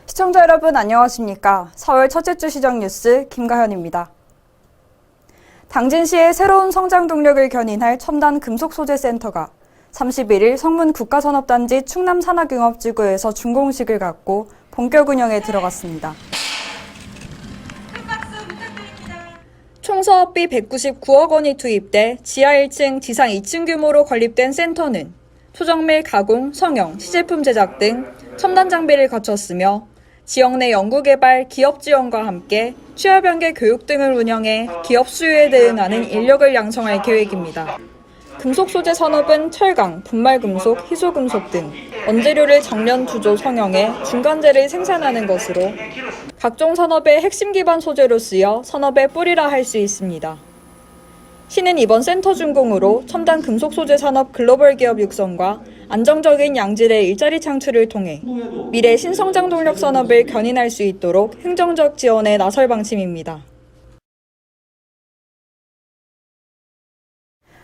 시청자 여러분 안녕하십니까? 4월 첫째 주 시정 뉴스 김가현입니다. 당진시의 새로운 성장 동력을 견인할 첨단 금속 소재 센터가 31일 성문 국가산업단지 충남산학융업지구에서 준공식을 갖고 본격 운영에 들어갔습니다. 총 사업비 199억 원이 투입돼 지하 1층, 지상 2층 규모로 건립된 센터는 초정밀 가공, 성형, 시제품 제작 등 첨단 장비를 갖췄으며 지역 내 연구개발, 기업 지원과 함께 취업연계 교육 등을 운영해 기업 수요에 대응하는 인력을 양성할 계획입니다. 금속 소재 산업은 철강, 분말금속, 희소금속 등 원재료를 정련, 주조, 성형해 중간재를 생산하는 것으로 각종 산업의 핵심 기반 소재로 쓰여 산업의 뿌리라 할 수 있습니다. 시는 이번 센터 준공으로 첨단 금속 소재 산업 글로벌 기업 육성과 안정적인 양질의 일자리 창출을 통해 미래 신성장 동력 산업을 견인할 수 있도록 행정적 지원에 나설 방침입니다.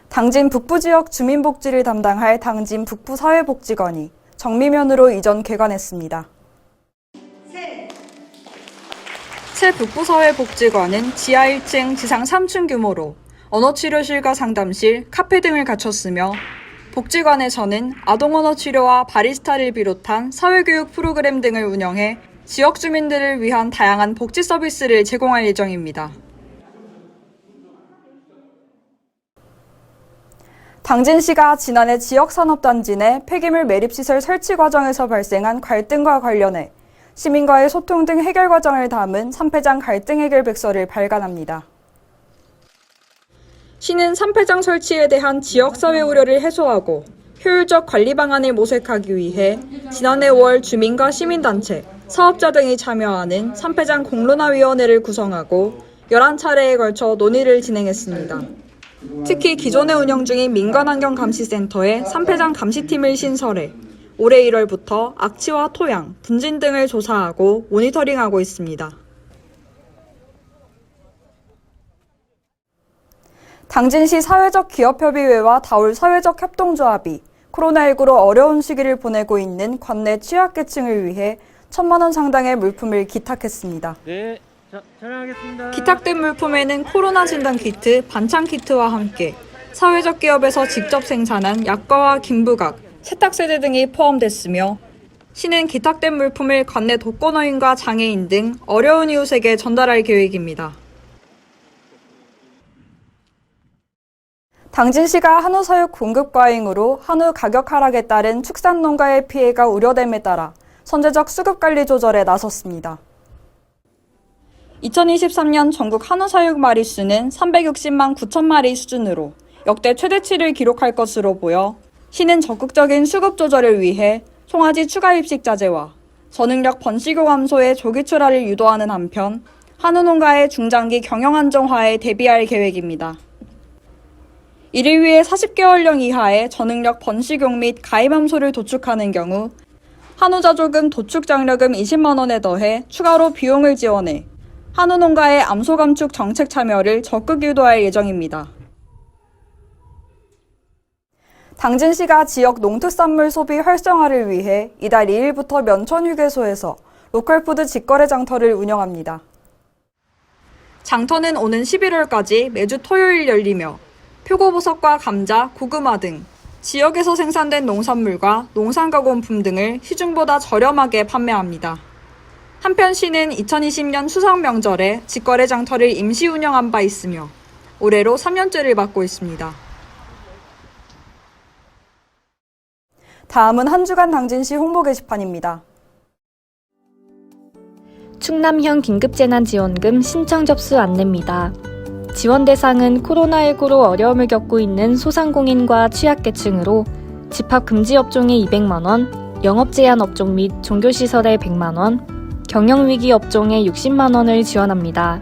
당진 북부 지역 주민복지를 담당할 당진 북부사회복지관이 정미면으로 이전 개관했습니다. 새 북부사회복지관은 지하 1층, 지상 3층 규모로 언어치료실과 상담실, 카페 등을 갖췄으며 복지관에서는 아동 언어 치료와 바리스타를 비롯한 사회교육 프로그램 등을 운영해 지역 주민들을 위한 다양한 복지 서비스를 제공할 예정입니다. 당진시가 지난해 지역산업단지 내 폐기물 매립시설 설치 과정에서 발생한 갈등과 관련해 시민과의 소통 등 해결 과정을 담은 3패장 갈등 해결 백서를 발간합니다. 시는 3패장 설치에 대한 지역사회 우려를 해소하고 효율적 관리 방안을 모색하기 위해 지난해 5월 주민과 시민단체, 사업자 등이 참여하는 3패장 공론화위원회를 구성하고 11차례에 걸쳐 논의를 진행했습니다. 특히 기존에 운영 중인 민간환경감시센터에 3패장 감시팀을 신설해 올해 1월부터 악취와 토양, 분진 등을 조사하고 모니터링하고 있습니다. 당진시 사회적 기업협의회와 다울 사회적 협동조합이 코로나19로 어려운 시기를 보내고 있는 관내 취약계층을 위해 1,000만 원 상당의 물품을 기탁했습니다. 네, 자, 촬영하겠습니다. 기탁된 물품에는 코로나 진단 키트, 반찬 키트와 함께 사회적 기업에서 직접 생산한 약과와 김부각, 세탁세제 등이 포함됐으며 시는 기탁된 물품을 관내 독거노인과 장애인 등 어려운 이웃에게 전달할 계획입니다. 당진시가 한우 사육 공급 과잉으로 한우 가격 하락에 따른 축산농가의 피해가 우려됨에 따라 선제적 수급 관리 조절에 나섰습니다. 2023년 전국 한우 사육 마리수는 360만 9천 마리 수준으로 역대 최대치를 기록할 것으로 보여 시는 적극적인 수급 조절을 위해 송아지 추가 입식 자제와 저능력 번식효 감소의 조기 출하를 유도하는 한편 한우 농가의 중장기 경영 안정화에 대비할 계획입니다. 이를 위해 40개월령 이하의 저능력 번식용 및 가임함소를 도축하는 경우 한우자조금 도축장려금 20만 원에 더해 추가로 비용을 지원해 한우 농가의 암소 감축 정책 참여를 적극 유도할 예정입니다. 당진시가 지역 농특산물 소비 활성화를 위해 이달 2일부터 면천휴게소에서 로컬푸드 직거래 장터를 운영합니다. 장터는 오는 11월까지 매주 토요일 열리며 표고버섯과 감자, 고구마 등 지역에서 생산된 농산물과 농산가공품 등을 시중보다 저렴하게 판매합니다. 한편 시는 2020년 추석 명절에 직거래 장터를 임시 운영한 바 있으며 올해로 3년째를 맡고 있습니다. 다음은 한 주간 당진시 홍보 게시판입니다. 충남형 긴급재난지원금 신청 접수 안내입니다. 지원 대상은 코로나19로 어려움을 겪고 있는 소상공인과 취약계층으로 집합금지 업종에 200만 원, 영업제한 업종 및 종교시설에 100만 원, 경영위기 업종에 60만 원을 지원합니다.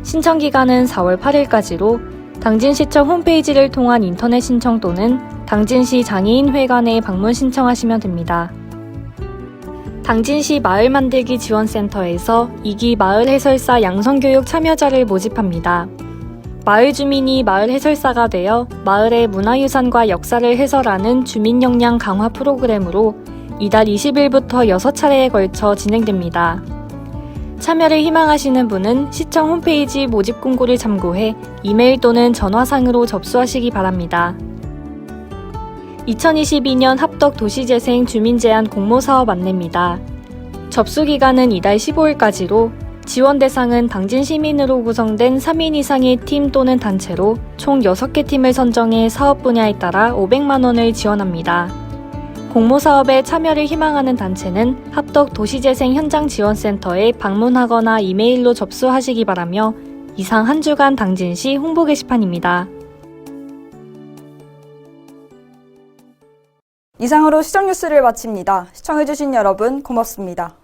신청 기간은 4월 8일까지로 당진시청 홈페이지를 통한 인터넷 신청 또는 당진시 장애인회관에 방문 신청하시면 됩니다. 당진시 마을만들기 지원센터에서 2기 마을 해설사 양성교육 참여자를 모집합니다. 마을 주민이 마을 해설사가 되어 마을의 문화유산과 역사를 해설하는 주민 역량 강화 프로그램으로 이달 20일부터 6차례에 걸쳐 진행됩니다. 참여를 희망하시는 분은 시청 홈페이지 모집 공고를 참고해 이메일 또는 전화상으로 접수하시기 바랍니다. 2022년 합덕 도시재생 주민제한 공모사업 안내입니다. 접수 기간은 이달 15일까지로 지원 대상은 당진 시민으로 구성된 3인 이상의 팀 또는 단체로 총 6개 팀을 선정해 사업 분야에 따라 500만 원을 지원합니다. 공모사업에 참여를 희망하는 단체는 합덕 도시재생 현장지원센터에 방문하거나 이메일로 접수하시기 바라며 이상 한 주간 당진시 홍보 게시판입니다. 이상으로 시청 뉴스를 마칩니다. 시청해주신 여러분 고맙습니다.